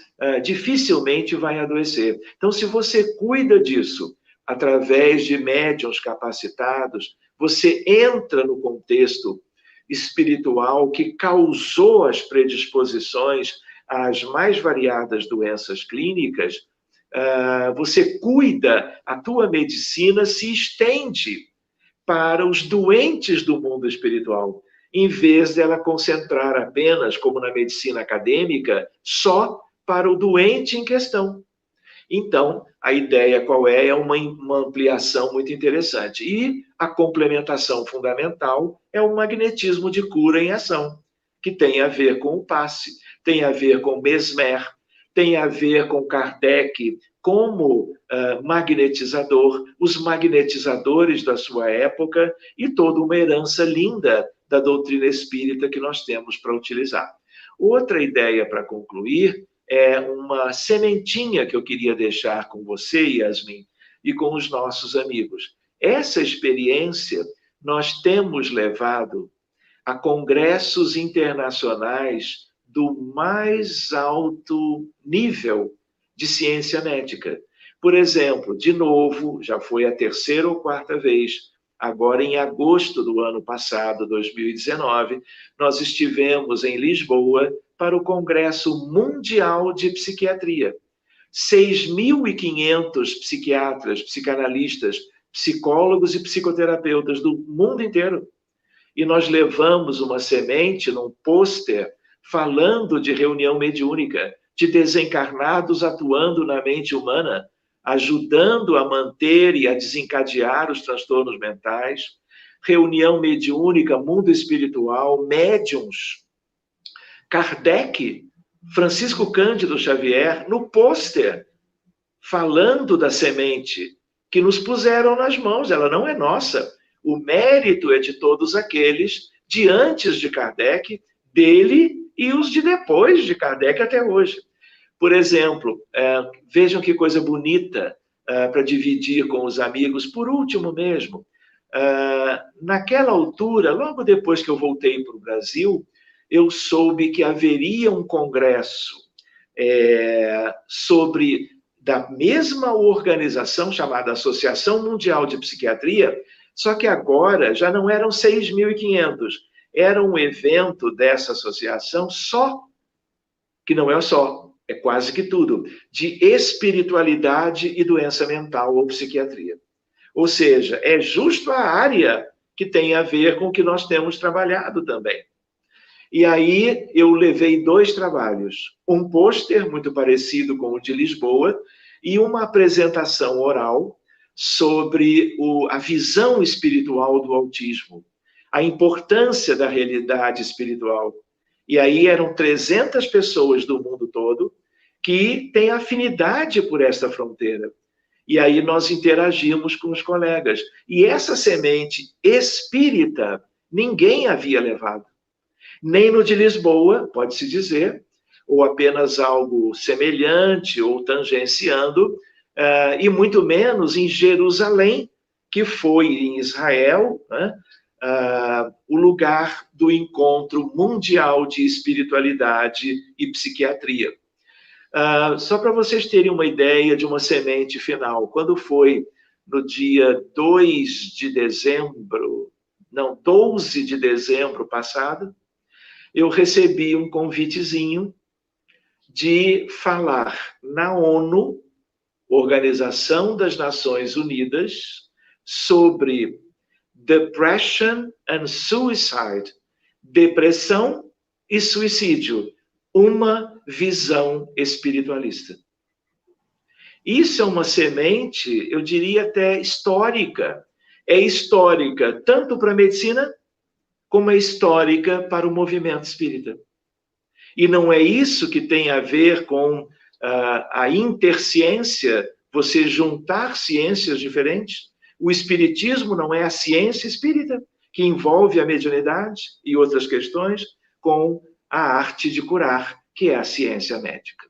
dificilmente vai adoecer. Então, se você cuida disso através de médiuns capacitados, você entra no contexto espiritual que causou as predisposições às mais variadas doenças clínicas, você cuida, a tua medicina se estende para os doentes do mundo espiritual, em vez dela concentrar apenas, como na medicina acadêmica, só para o doente em questão. Então, a ideia qual é? É uma ampliação muito interessante. E a complementação fundamental é o magnetismo de cura em ação, que tem a ver com o passe, tem a ver com Mesmer, tem a ver com Kardec como magnetizador, os magnetizadores da sua época e toda uma herança linda da doutrina espírita que nós temos para utilizar. Outra ideia para concluir é uma sementinha que eu queria deixar com você, Yasmin, e com os nossos amigos. Essa experiência nós temos levado a congressos internacionais do mais alto nível de ciência médica. Por exemplo, de novo, já foi a 3ª ou 4ª vez, agora em agosto do ano passado, 2019, nós estivemos em Lisboa para o Congresso Mundial de Psiquiatria. 6.500 psiquiatras, psicanalistas, psicólogos e psicoterapeutas do mundo inteiro. E nós levamos uma semente num pôster falando de reunião mediúnica, de desencarnados atuando na mente humana, ajudando a manter e a desencadear os transtornos mentais, reunião mediúnica, mundo espiritual, médiums. Kardec, Francisco Cândido Xavier, no pôster, falando da semente que nos puseram nas mãos, ela não é nossa. O mérito é de todos aqueles de antes de Kardec, dele e os de depois de Kardec até hoje. Por exemplo, vejam que coisa bonita para dividir com os amigos, por último mesmo. Naquela altura, logo depois que eu voltei para o Brasil, eu soube que haveria um congresso da mesma organização chamada Associação Mundial de Psiquiatria, só que agora já não eram 6.500, era um evento dessa associação só, que não é só, é quase que tudo, de espiritualidade e doença mental ou psiquiatria. Ou seja, é justo a área que tem a ver com o que nós temos trabalhado também. E aí eu levei 2 trabalhos, um pôster muito parecido com o de Lisboa e uma apresentação oral sobre a visão espiritual do autismo, a importância da realidade espiritual. E aí eram 300 pessoas do mundo todo que têm afinidade por esta fronteira. E aí nós interagimos com os colegas. E essa semente espírita, ninguém havia levado. Nem no de Lisboa, pode-se dizer, ou apenas algo semelhante ou tangenciando, e muito menos em Jerusalém, que foi em Israel, né, o lugar do encontro mundial de espiritualidade e psiquiatria. Só para vocês terem uma ideia de uma semente final, quando foi no dia 12 de dezembro passado, eu recebi um convitezinho de falar na ONU, Organização das Nações Unidas, sobre Depression and Suicide, depressão e suicídio, uma visão espiritualista. Isso é uma semente, eu diria até histórica. É histórica tanto para a medicina, como é histórica para o movimento espírita. E não é isso que tem a ver com a interciência, você juntar ciências diferentes? O espiritismo não é a ciência espírita, que envolve a mediunidade e outras questões, com a arte de curar, que é a ciência médica.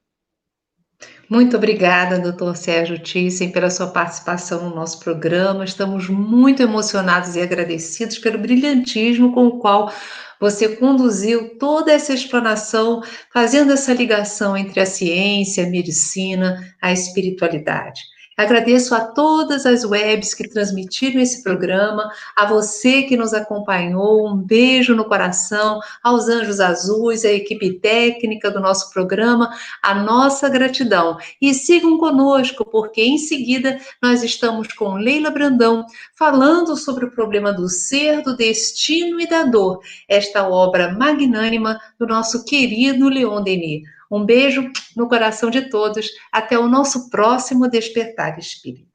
Muito obrigada, Dr. Sérgio Thyssen, pela sua participação no nosso programa. Estamos muito emocionados e agradecidos pelo brilhantismo com o qual você conduziu toda essa explanação, fazendo essa ligação entre a ciência, a medicina, a espiritualidade. Agradeço a todas as webs que transmitiram esse programa, a você que nos acompanhou, um beijo no coração, aos Anjos Azuis, a equipe técnica do nosso programa, a nossa gratidão. E sigam conosco, porque em seguida nós estamos com Leila Brandão, falando sobre o problema do ser, do destino e da dor, esta obra magnânima do nosso querido Leon Denis. Um beijo no coração de todos. Até o nosso próximo Despertar Espírita.